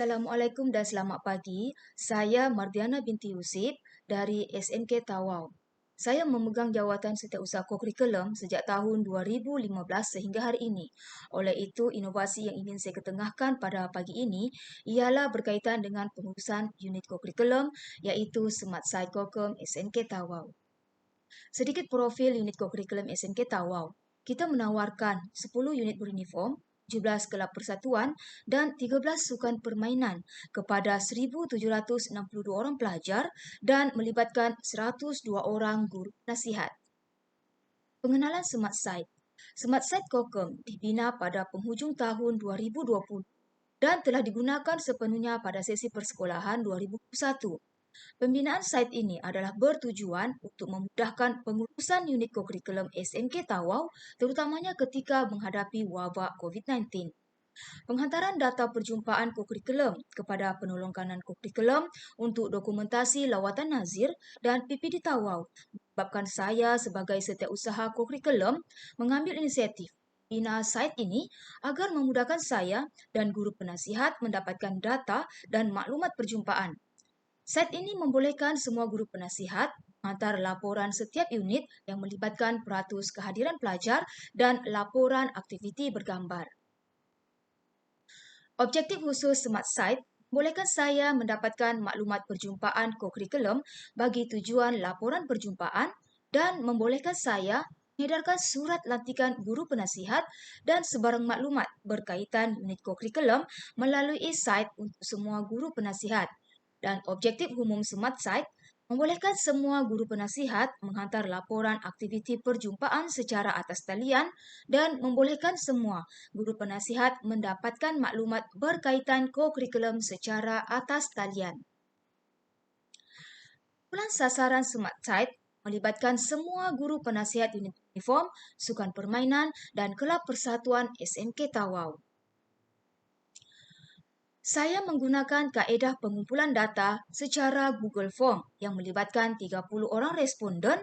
Assalamualaikum dan selamat pagi. Saya Mardiana binti Yusip dari SMK Tawau. Saya memegang jawatan Setiausaha Kurikulum sejak tahun 2015 sehingga hari ini. Oleh itu, inovasi yang ingin saya ketengahkan pada pagi ini ialah berkaitan dengan pengurusan unit kurikulum iaitu Smart Site Kokum SMK Tawau. Sedikit profil unit kurikulum SMK Tawau. Kita menawarkan 10 unit beruniform, 17 kelab persatuan dan 13 sukan permainan kepada 1,762 orang pelajar dan melibatkan 102 orang guru nasihat. Pengenalan Smart Site. Smart Site Kokum dibina pada penghujung tahun 2020 dan telah digunakan sepenuhnya pada sesi persekolahan 2021. Pembinaan site ini adalah bertujuan untuk memudahkan pengurusan unit kurikulum SMK Tawau terutamanya ketika menghadapi wabak COVID-19. Penghantaran data perjumpaan kurikulum kepada penolong kanan kurikulum untuk dokumentasi lawatan nazir dan PPD Tawau menyebabkan saya sebagai setiausaha kurikulum mengambil inisiatif bina site ini agar memudahkan saya dan guru penasihat mendapatkan data dan maklumat perjumpaan. Site ini membolehkan semua guru penasihat menghantar laporan setiap unit yang melibatkan peratus kehadiran pelajar dan laporan aktiviti bergambar. Objektif khusus Smart Site membolehkan saya mendapatkan maklumat perjumpaan kurikulum bagi tujuan laporan perjumpaan dan membolehkan saya mengedarkan surat lantikan guru penasihat dan sebarang maklumat berkaitan unit kurikulum melalui site untuk semua guru penasihat. Dan objektif umum Smart Site membolehkan semua guru penasihat menghantar laporan aktiviti perjumpaan secara atas talian dan membolehkan semua guru penasihat mendapatkan maklumat berkaitan kurikulum secara atas talian. Kumpulan sasaran Smart Site melibatkan semua guru penasihat unit uniform, sukan permainan dan kelab persatuan SMK Tawau. Saya menggunakan kaedah pengumpulan data secara Google Form yang melibatkan 30 orang responden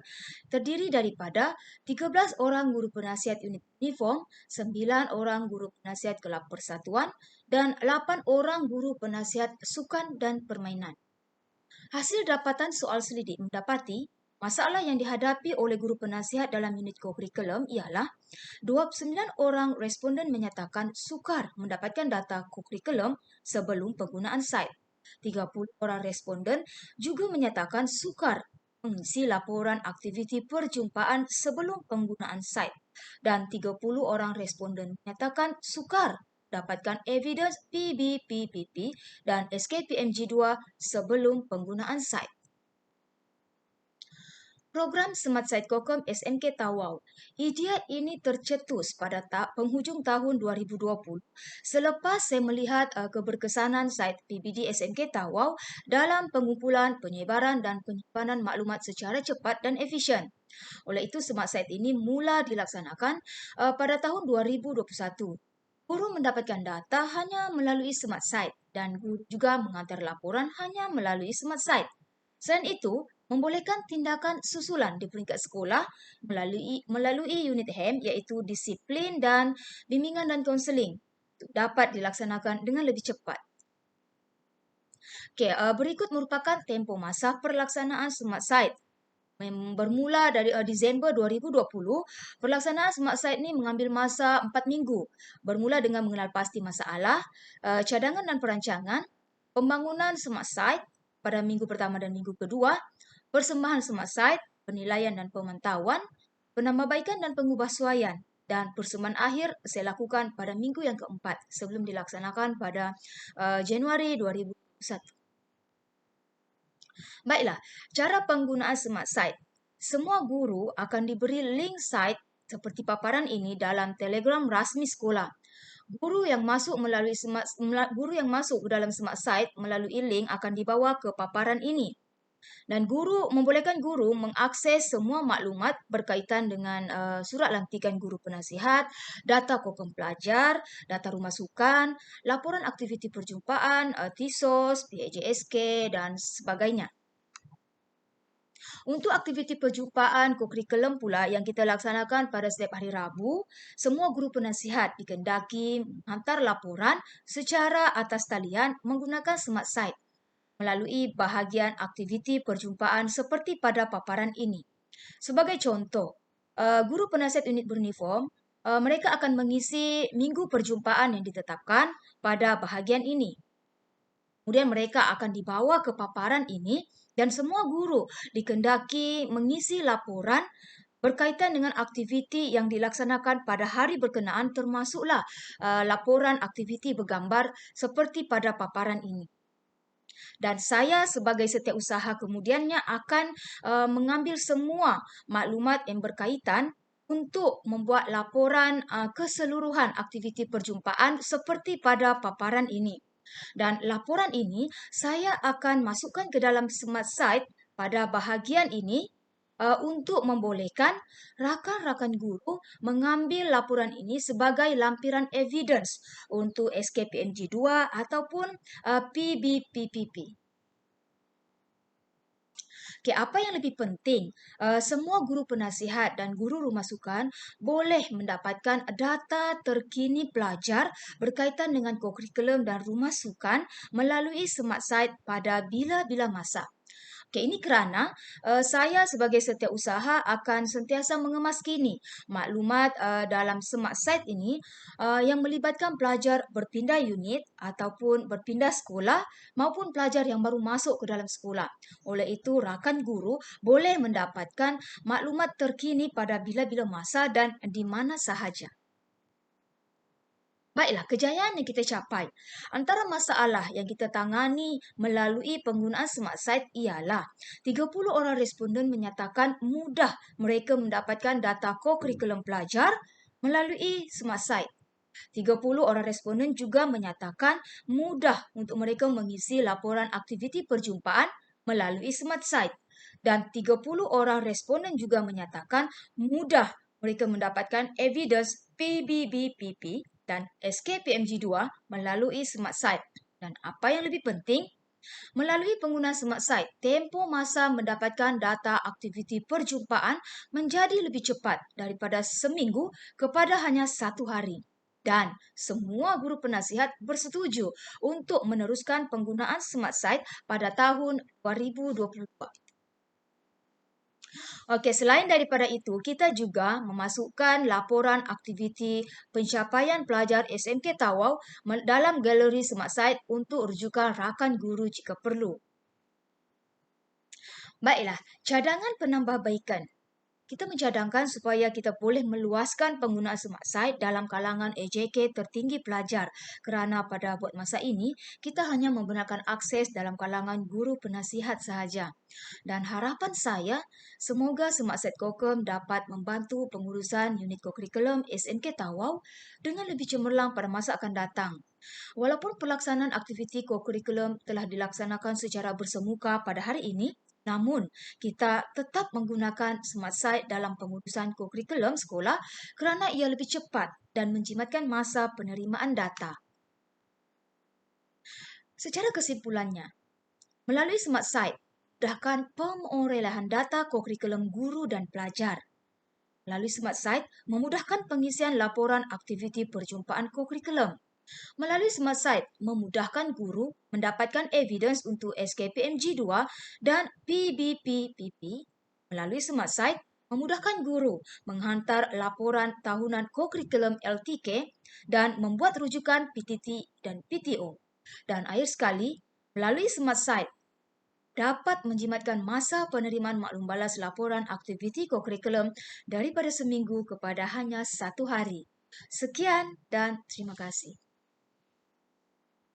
terdiri daripada 13 orang guru penasihat unit uniform, 9 orang guru penasihat kelab persatuan dan 8 orang guru penasihat sukan dan permainan. Hasil dapatan soal selidik mendapati masalah yang dihadapi oleh guru penasihat dalam unit kurikulum ialah 29 orang responden menyatakan sukar mendapatkan data kurikulum sebelum penggunaan site. 30 orang responden juga menyatakan sukar mengisi laporan aktiviti perjumpaan sebelum penggunaan site. Dan 30 orang responden menyatakan sukar dapatkan evidence PBPPP dan SKPMG2 sebelum penggunaan site. Program Smart Site Kokum SMK Tawau. Idea ini tercetus pada penghujung tahun 2020 selepas saya melihat keberkesanan site PBD SMK Tawau dalam pengumpulan, penyebaran dan penyimpanan maklumat secara cepat dan efisien. Oleh itu, Smart Site ini mula dilaksanakan pada tahun 2021. Guru mendapatkan data hanya melalui Smart Site dan guru juga menghantar laporan hanya melalui Smart Site. Selain itu, membolehkan tindakan susulan di peringkat sekolah melalui unit HEM iaitu disiplin dan bimbingan dan kaunseling dapat dilaksanakan dengan lebih cepat. Berikut merupakan tempoh masa perlaksanaan Smart Site. Bermula dari Disember 2020, pelaksanaan Smart Site ini mengambil masa 4 minggu. Bermula dengan mengenal pasti masalah, cadangan dan perancangan, pembangunan Smart Site pada minggu pertama dan minggu kedua, persembahan Smart Site, penilaian dan pemantauan, penambahbaikan dan pengubahsuaian, dan persembahan akhir saya lakukan pada minggu yang keempat sebelum dilaksanakan pada Januari 2021. Baiklah, cara penggunaan Smart Site. Semua guru akan diberi link site seperti paparan ini dalam Telegram rasmi sekolah. Guru yang masuk ke dalam Smart Site melalui link akan dibawa ke paparan ini. Dan membolehkan guru mengakses semua maklumat berkaitan dengan surat lantikan guru penasihat, data kokum pelajar, data rumah sukan, laporan aktiviti perjumpaan, TISOS, PAJSK dan sebagainya. Untuk aktiviti perjumpaan kokurikulum pula yang kita laksanakan pada setiap hari Rabu, semua guru penasihat dikendaki menghantar laporan secara atas talian menggunakan Smart Site melalui bahagian aktiviti perjumpaan seperti pada paparan ini. Sebagai contoh, guru penasihat unit beruniform, mereka akan mengisi minggu perjumpaan yang ditetapkan pada bahagian ini. Kemudian mereka akan dibawa ke paparan ini dan semua guru dikendaki mengisi laporan berkaitan dengan aktiviti yang dilaksanakan pada hari berkenaan termasuklah laporan aktiviti bergambar seperti pada paparan ini. Dan saya sebagai setiausaha kemudiannya akan mengambil semua maklumat yang berkaitan untuk membuat laporan keseluruhan aktiviti perjumpaan seperti pada paparan ini. Dan laporan ini saya akan masukkan ke dalam Smart Site pada bahagian ini untuk membolehkan rakan-rakan guru mengambil laporan ini sebagai lampiran evidence untuk SKPMG 2 ataupun PBPPP. Okay, apa yang lebih penting, semua guru penasihat dan guru rumah sukan boleh mendapatkan data terkini pelajar berkaitan dengan kurikulum dan rumah sukan melalui Smart Site pada bila-bila masa. Okay, ini kerana saya sebagai setiausaha akan sentiasa mengemas kini maklumat dalam Smart Site ini yang melibatkan pelajar berpindah unit ataupun berpindah sekolah maupun pelajar yang baru masuk ke dalam sekolah. Oleh itu, rakan guru boleh mendapatkan maklumat terkini pada bila-bila masa dan di mana sahaja. Baiklah, kejayaan yang kita capai. Antara masalah yang kita tangani melalui penggunaan Smart Site ialah 30 orang responden menyatakan mudah mereka mendapatkan data kokurikulum pelajar melalui Smart Site. 30 orang responden juga menyatakan mudah untuk mereka mengisi laporan aktiviti perjumpaan melalui Smart Site. Dan 30 orang responden juga menyatakan mudah mereka mendapatkan evidence PBBPP dan SKPMG 2 melalui Smart Site. Dan apa yang lebih penting, melalui penggunaan Smart Site, tempoh masa mendapatkan data aktiviti perjumpaan menjadi lebih cepat daripada seminggu kepada hanya 1 hari. Dan semua guru penasihat bersetuju untuk meneruskan penggunaan Smart Site pada tahun 2022. Okey, selain daripada itu, kita juga memasukkan laporan aktiviti pencapaian pelajar SMK Tawau dalam galeri Smart Site untuk rujukan rakan guru jika perlu. Baiklah, cadangan penambahbaikan. Kita mencadangkan supaya kita boleh meluaskan penggunaan Smart Site dalam kalangan AJK tertinggi pelajar kerana pada buat masa ini, kita hanya menggunakan akses dalam kalangan guru penasihat sahaja. Dan harapan saya, semoga Smart Site Kokem dapat membantu pengurusan unit kokurikulum SMK Tawau dengan lebih cemerlang pada masa akan datang. Walaupun pelaksanaan aktiviti kokurikulum telah dilaksanakan secara bersemuka pada hari ini, namun, kita tetap menggunakan Smart Site dalam pengurusan kurikulum sekolah kerana ia lebih cepat dan menjimatkan masa penerimaan data. Secara kesimpulannya, melalui Smart Site, mudahkan pemorelaan data kurikulum guru dan pelajar. Melalui Smart Site, memudahkan pengisian laporan aktiviti perjumpaan kurikulum. Melalui Smart Site, memudahkan guru mendapatkan evidence untuk SKPMG 2 dan PBPPP. Melalui Smart Site, memudahkan guru menghantar laporan tahunan kokurikulum LTK dan membuat rujukan PTT dan PTO. Dan akhir sekali, melalui Smart Site, dapat menjimatkan masa penerimaan maklum balas laporan aktiviti kokurikulum daripada seminggu kepada hanya 1 hari. Sekian dan terima kasih.